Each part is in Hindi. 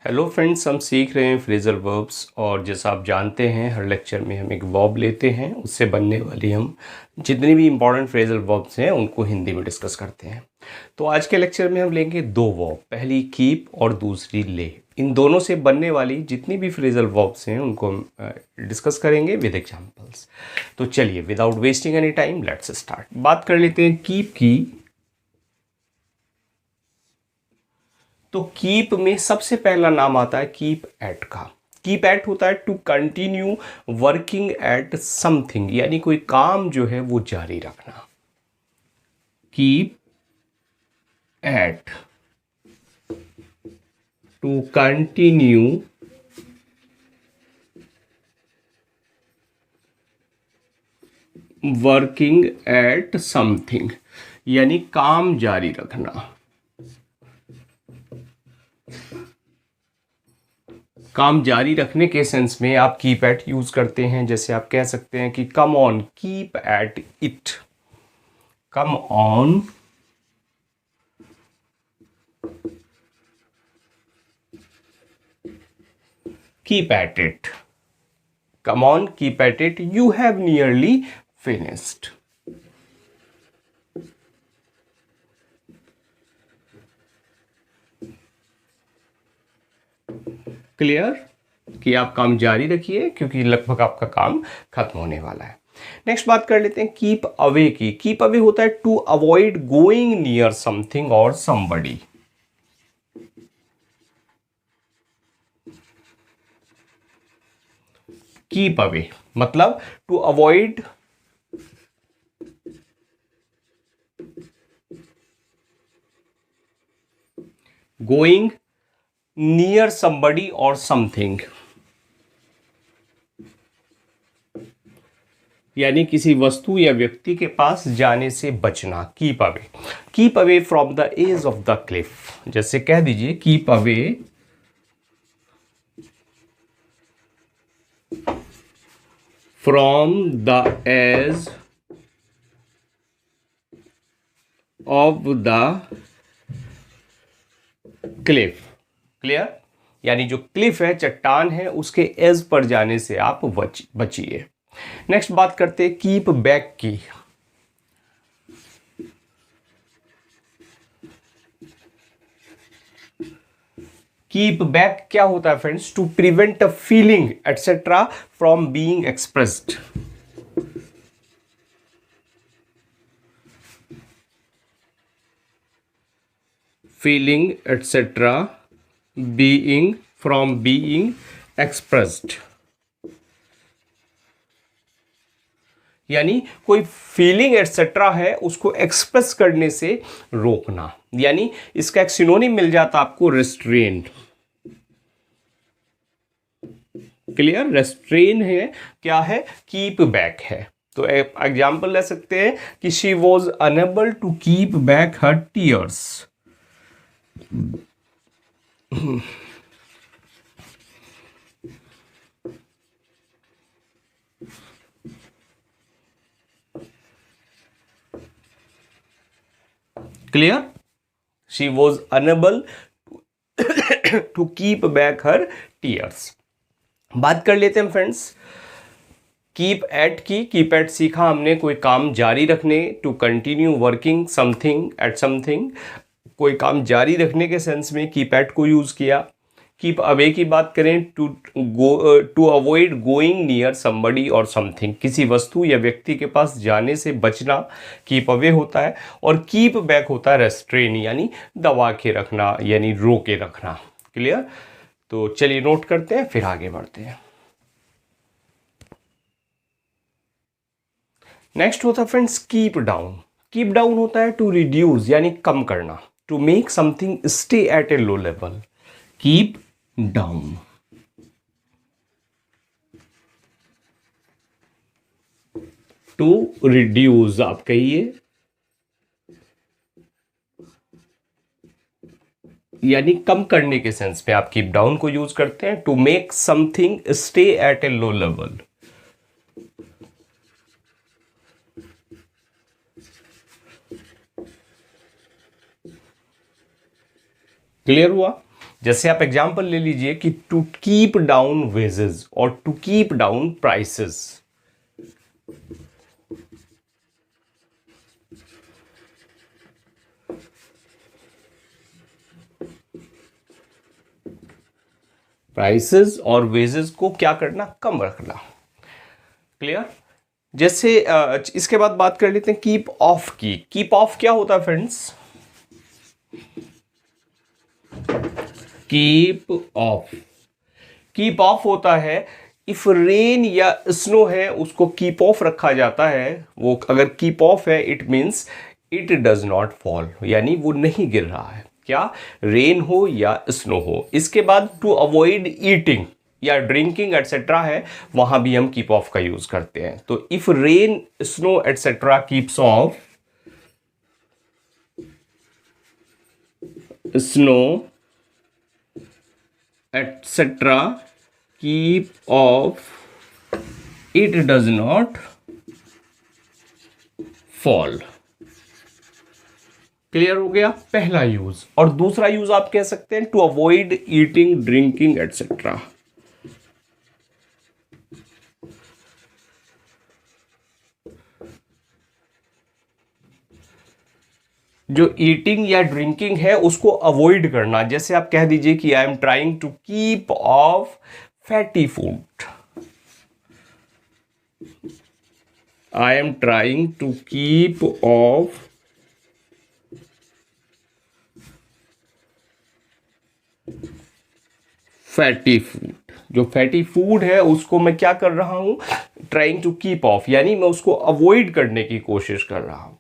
हेलो फ्रेंड्स, हम सीख रहे हैं फ्रेजल वर्ब्स। और जैसा आप जानते हैं, हर लेक्चर में हम एक वर्ब लेते हैं, उससे बनने वाली हम जितनी भी इंपॉर्टेंट फ्रेजल वर्ब्स हैं उनको हिंदी में डिस्कस करते हैं। तो आज के लेक्चर में हम लेंगे दो वर्ब, पहली कीप और दूसरी ले। इन दोनों से बनने वाली जितनी भी फ्रेजल वर्ब्स हैं उनको हम डिस्कस करेंगे विद एग्जाम्पल्स। तो चलिए, without wasting any time let's start. बात कर लेते हैं कीप की। तो कीप में सबसे पहला नाम आता है कीप एट का। कीप एट होता है to continue working at something, यानी कोई काम जो है वो जारी रखना। Keep at, to continue working at something, यानी काम जारी रखना। काम जारी रखने के सेंस में आप कीप एट यूज करते हैं। जैसे आप कह सकते हैं कि come on keep at it, come on keep at it, come on keep at it, you have nearly finished. Clear कि आप काम जारी रखिए क्योंकि लगभग आपका काम खत्म होने वाला है। नेक्स्ट बात कर लेते हैं कीप अवे की। कीप अवे होता है to avoid going near something और समबडी। कीप अवे मतलब to avoid going near somebody और समथिंग, यानी किसी वस्तु या व्यक्ति के पास जाने से बचना। Keep away from the edge of the cliff. जैसे कह दीजिए keep away from the edge of the cliff. Clear, यानी जो क्लिफ है, चट्टान है, उसके एज पर जाने से आप बचिए। नेक्स्ट बात करते हैं कीप बैक की। कीप बैक क्या होता है friends? To prevent a feeling etcetera from being expressed. Feeling etcetera being from being expressed, यानी कोई फीलिंग एटसेट्रा है उसको एक्सप्रेस करने से रोकना। यानी इसका एक सिनोनिम मिल जाता आपको रेस्ट्रेन। क्लियर, रेस्ट्रेन है क्या है? कीप बैक है। तो एग्जाम्पल ले सकते हैं कि she was unable to keep back her tears. Clear, she was unable to keep back her tears. बात कर लेते हैं फ्रेंड्स कीप एट की। कीप एट सीखा हमने कोई काम जारी रखने, to continue working something at something, कोई काम जारी रखने के सेंस में कीप एट को यूज किया। कीप अवे की बात करें, to avoid going near somebody और समथिंग, किसी वस्तु या व्यक्ति के पास जाने से बचना कीप अवे होता है। और कीप बैक होता है रेस्ट्रेन, यानी दबा के रखना, यानी रोके रखना। क्लियर, तो चलिए नोट करते हैं फिर आगे बढ़ते हैं। नेक्स्ट होता है friends keep down. Keep down होता है टू रिड्यूस, यानी कम करना, to make something stay at a low level. Keep down, to reduce आप कहिए, यानी कम करने के सेंस में आप कीप डाउन को यूज करते हैं। To make something stay at a low level, clear हुआ? जैसे आप एग्जांपल ले लीजिए कि टू कीप डाउन वेजेस और to keep down prices. Prices और वेजेस को क्या करना, कम रखना। क्लियर। जैसे इसके बाद बात कर लेते हैं कीप ऑफ की। कीप ऑफ क्या होता है friends? Keep of, keep of होता है इफ रेन या स्नो है उसको कीप ऑफ रखा जाता है। वो अगर कीप ऑफ है it means it does not fall, यानी वो नहीं गिर रहा है। क्या? रेन हो या स्नो हो। इसके बाद टू अवॉइड ईटिंग या ड्रिंकिंग एटसेट्रा है, वहां भी हम कीप ऑफ का यूज करते हैं। तो if rain snow etcetera keeps of, snow etcetera keep off, it does not fall। Clear हो गया पहला यूज। और दूसरा यूज आप कह सकते हैं to avoid eating drinking etcetera. जो ईटिंग या ड्रिंकिंग है उसको अवॉइड करना। जैसे आप कह दीजिए कि I am trying to keep off fatty food, I am trying to keep off fatty food. जो फैटी फूड है उसको मैं क्या कर रहा हूं, ट्राइंग टू कीप ऑफ, यानी मैं उसको अवॉइड करने की कोशिश कर रहा हूं।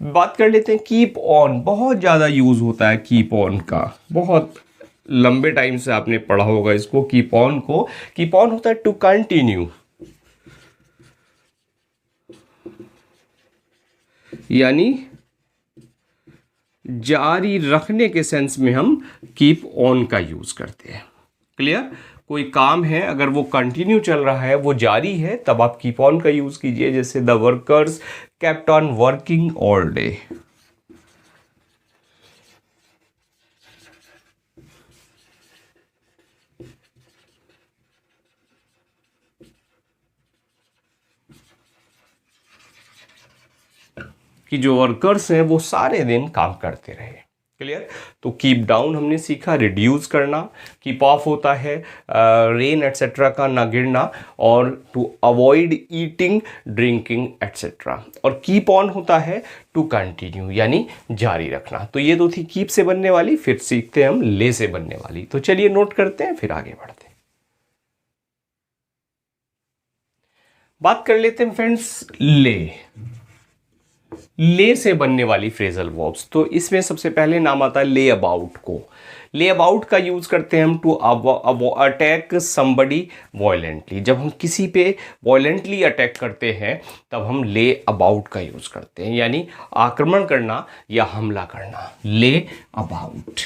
बात कर लेते हैं कीप ऑन। बहुत ज्यादा यूज होता है कीप ऑन का, बहुत लंबे टाइम से आपने पढ़ा होगा इसको, कीप ऑन को। कीप ऑन होता है टू कंटिन्यू, यानी जारी रखने के सेंस में हम कीप ऑन का यूज करते हैं। क्लियर। कोई काम है अगर वो कंटिन्यू चल रहा है, वो जारी है, तब आप कीप ऑन का यूज कीजिए। जैसे the workers kept on working all day. कि जो वर्कर्स हैं वो सारे दिन काम करते रहे। क्लियर। तो कीप डाउन हमने सीखा, रिड्यूस करना। कीप ऑफ होता है रेन एटसेट्रा का ना गिरना, और to avoid eating drinking etcetera. और कीप ऑन होता है टू कंटिन्यू, यानी जारी रखना। तो ये दो थी कीप से बनने वाली। फिर सीखते हैं हम ले से बनने वाली। तो चलिए नोट करते हैं फिर आगे बढ़ते हैं। बात कर लेते हैं फ्रेंड्स ले से बनने वाली फ्रेजल वर्ब्स। तो इसमें सबसे पहले नाम आता है ले अबाउट को। ले अबाउट का यूज करते हैं हम टू अटैक समबडी वायलेंटली। जब हम किसी पे वायलेंटली अटैक करते हैं तब हम ले अबाउट का यूज करते हैं, यानी आक्रमण करना या हमला करना। Lay about.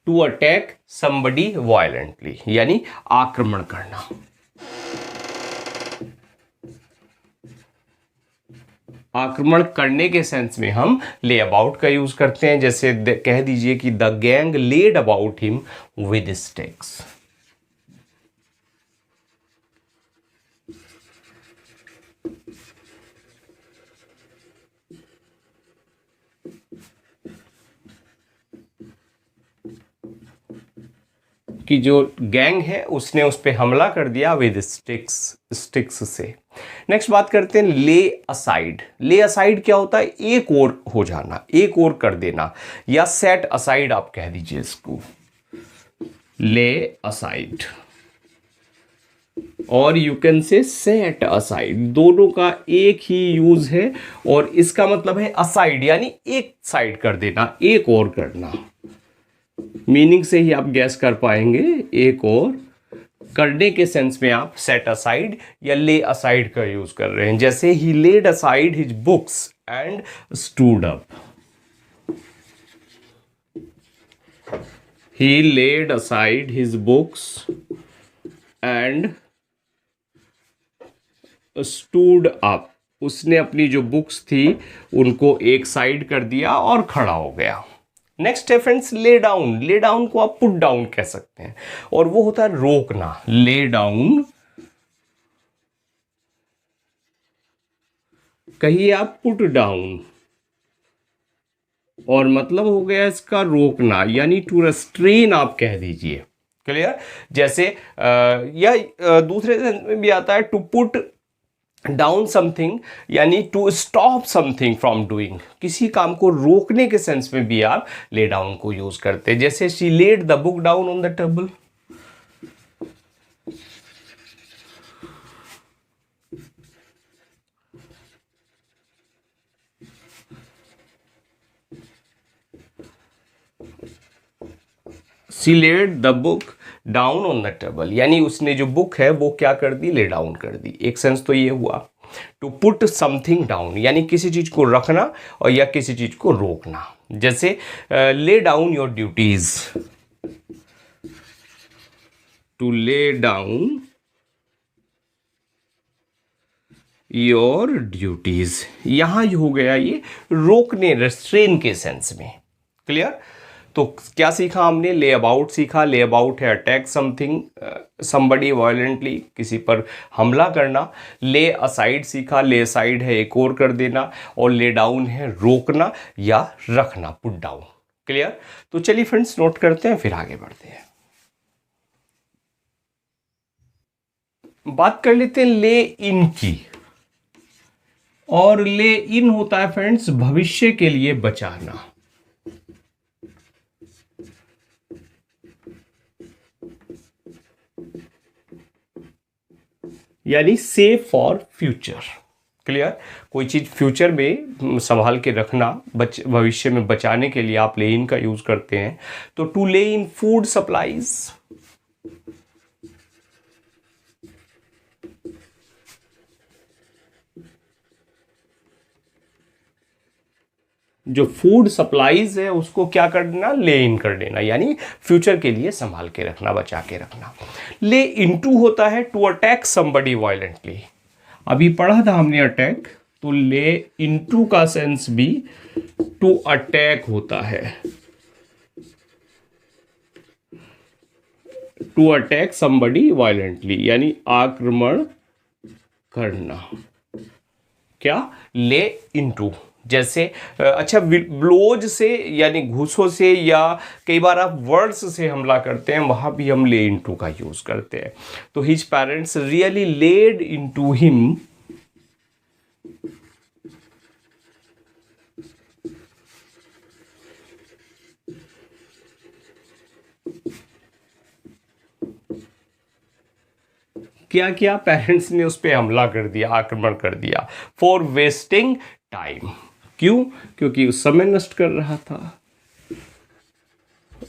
To attack somebody violently, यानी आक्रमण करना। आक्रमण करने के सेंस में हम ले अबाउट का यूज करते हैं। जैसे कह दीजिए कि the gang laid about him with sticks. कि जो गैंग है उसने उस पर हमला कर दिया विद स्टिक्स से। नेक्स्ट बात करते हैं ले असाइड। ले असाइड क्या होता है? एक और हो जाना, एक और कर देना, या सेट असाइड आप कह दीजिए इसको। ले असाइड और you can say set aside, दोनों का एक ही यूज है। और इसका मतलब है असाइड यानी एक साइड कर देना, एक और करना। मीनिंग से ही आप गैस कर पाएंगे, एक और करने के सेंस में आप सेट असाइड या ले असाइड का यूज कर रहे हैं। जैसे ही laid aside his books and stood up. He laid aside his books and stood up. उसने अपनी जो बुक्स थी उनको एक साइड कर दिया और खड़ा हो गया। नेक्स्ट है friends lay down. Lay down को आप पुट डाउन कह सकते हैं और वो होता है रोकना। ले डाउन, कहिए आप पुट डाउन, और मतलब हो गया इसका रोकना, यानी टू रेस्ट्रेन आप कह दीजिए। क्लियर? जैसे या दूसरे सेंस में भी आता है टू पुट डाउन समथिंग, यानी to stop something from doing. किसी काम को रोकने के सेंस में भी आप ले डाउन को यूज करते हैं। जैसे she laid the book down on the table. She laid the book down on the table, यानी उसने जो बुक है वो क्या कर दी, ले डाउन कर दी। एक सेंस तो ये हुआ। टू पुट समथिंग डाउन, यानी किसी चीज को रखना और या किसी चीज को रोकना। जैसे lay down your duties, to lay down your duties, यहां हो गया ये रोकने, रेस्ट्रेन के सेंस में। क्लियर? तो क्या सीखा हमने? ले अबाउट सीखा। ले अबाउट है अटैक समथिंग, समबडी वायलेंटली, किसी पर हमला करना। ले असाइड सीखा। ले असाइड है एक और कर देना, और ले डाउन है रोकना या रखना, पुट डाउन। क्लियर? तो चलिए फ्रेंड्स नोट करते हैं, फिर आगे बढ़ते हैं। बात कर लेते हैं ले इन की। और ले इन होता है फ्रेंड्स भविष्य के लिए बचाना, यानी सेव फॉर फ्यूचर। क्लियर? कोई चीज फ्यूचर में संभाल के रखना, भविष्य में बचाने के लिए आप ले इन का यूज करते हैं। तो टू ले इन फूड सप्लाईज, जो फूड सप्लाईज है उसको क्या कर देना, ले इन कर देना, यानी फ्यूचर के लिए संभाल के रखना, बचा के रखना। ले इनटू होता है टू अटैक समबडी वायलेंटली। अभी पढ़ा था हमने अटैक, तो ले इनटू का सेंस भी टू अटैक होता है, टू अटैक समबडी वायलेंटली, यानी आक्रमण करना। क्या? ले इनटू। जैसे अच्छा, ब्लोज से यानी घूसों से, या कई बार आप वर्ड्स से हमला करते हैं, वहां भी हम ले इनटू का यूज करते हैं। तो his parents really laid into him, क्या किया, पेरेंट्स ने उस पर हमला कर दिया, आक्रमण कर दिया। फॉर वेस्टिंग टाइम, क्यों? क्योंकि उस समय नष्ट कर रहा था।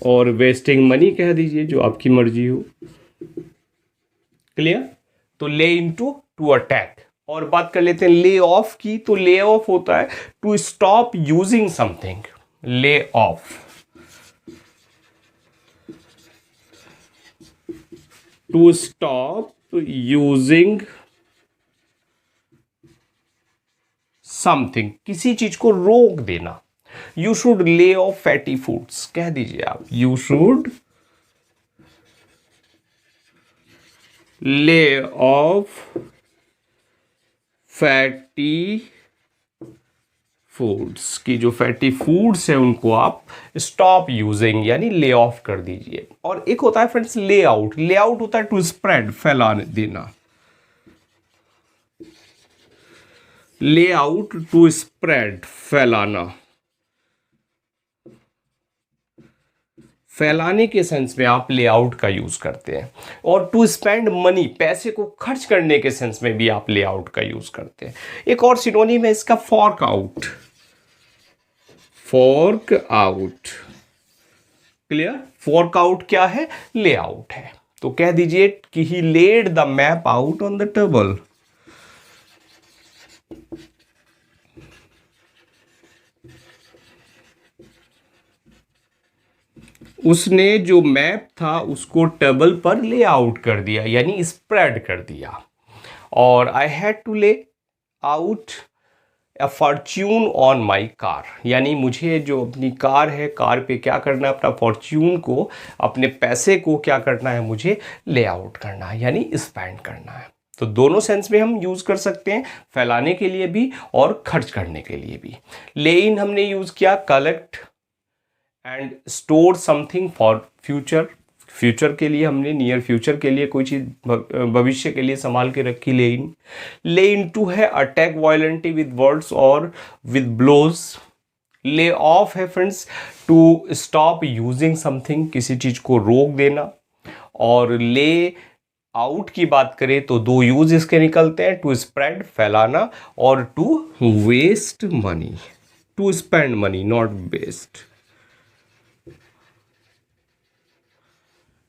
और वेस्टिंग मनी कह दीजिए, जो आपकी मर्जी हो। क्लियर? तो ले इनटू टू अटैक। और बात कर लेते हैं ले ऑफ की। तो ले ऑफ होता है to stop using something, lay off, to stop using something, किसी चीज को रोक देना। You should lay off fatty foods कह दीजिए आप, you should lay off fatty foods, की जो फैटी फूड्स है उनको आप स्टॉप यूजिंग, यानी ले ऑफ कर दीजिए। और एक होता है फ्रेंड्स ले आउट। ले आउट होता है टू स्प्रेड, फैलाने देना। ले आउट टू स्प्रेड, फैलाना, फैलाने के सेंस में आप ले आउट का यूज करते हैं। और टू स्पेंड मनी, पैसे को खर्च करने के सेंस में भी आप ले आउट का यूज करते हैं। एक और सिनोनिम है इसका fork out, fork out. Clear? Fork out क्या है? ले आउट है। तो कह दीजिए कि he laid the map out on the table, उसने जो मैप था उसको टेबल पर ले आउट कर दिया, यानी स्प्रेड कर दिया। और आई हैड टू ले, out a Fortune on my car, यानी मुझे जो अपनी कार है, कार पे क्या करना है, अपना फॉर्च्यून को, अपने पैसे को क्या करना है, मुझे ले आउट करना है, यानी स्पेंड करना है। तो दोनों सेंस में हम यूज़ कर सकते हैं, फैलाने के लिए भी और खर्च करने के लिए भी। ले इन हमने यूज़ किया collect and store something for future, future के लिए हमने, नियर फ्यूचर के लिए कोई चीज़ भविष्य के लिए संभाल के रखी। ले इन टू है अटैक वायलेंटली विद वर्ड्स और विद ब्लोज। ले ऑफ है friends to stop using something, किसी चीज़ को रोक देना। और ले आउट की बात करें तो दो यूज इसके निकलते हैं, टू स्प्रेड फैलाना और to waste money, to spend money not waste.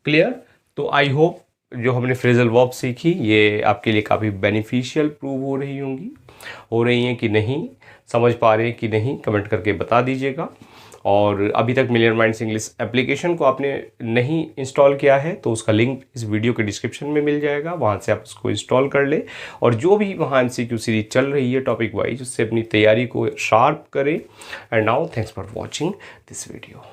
Clear? तो आई होप जो हमने फ्रेजल वर्ब सीखी ये आपके लिए काफ़ी बेनिफिशियल प्रूव हो रही होंगी, हो रही हैं कि नहीं, समझ पा रहे हैं कि नहीं, कमेंट करके बता दीजिएगा। और अभी तक मिलियन माइंड्स इंग्लिश एप्लीकेशन को आपने नहीं इंस्टॉल किया है तो उसका लिंक इस वीडियो के डिस्क्रिप्शन में मिल जाएगा, वहाँ से आप उसको इंस्टॉल कर ले और जो भी वहाँ MCQ सीरीज चल रही है टॉपिक वाइज, उससे अपनी तैयारी को शार्प करें। And now thanks for watching this video.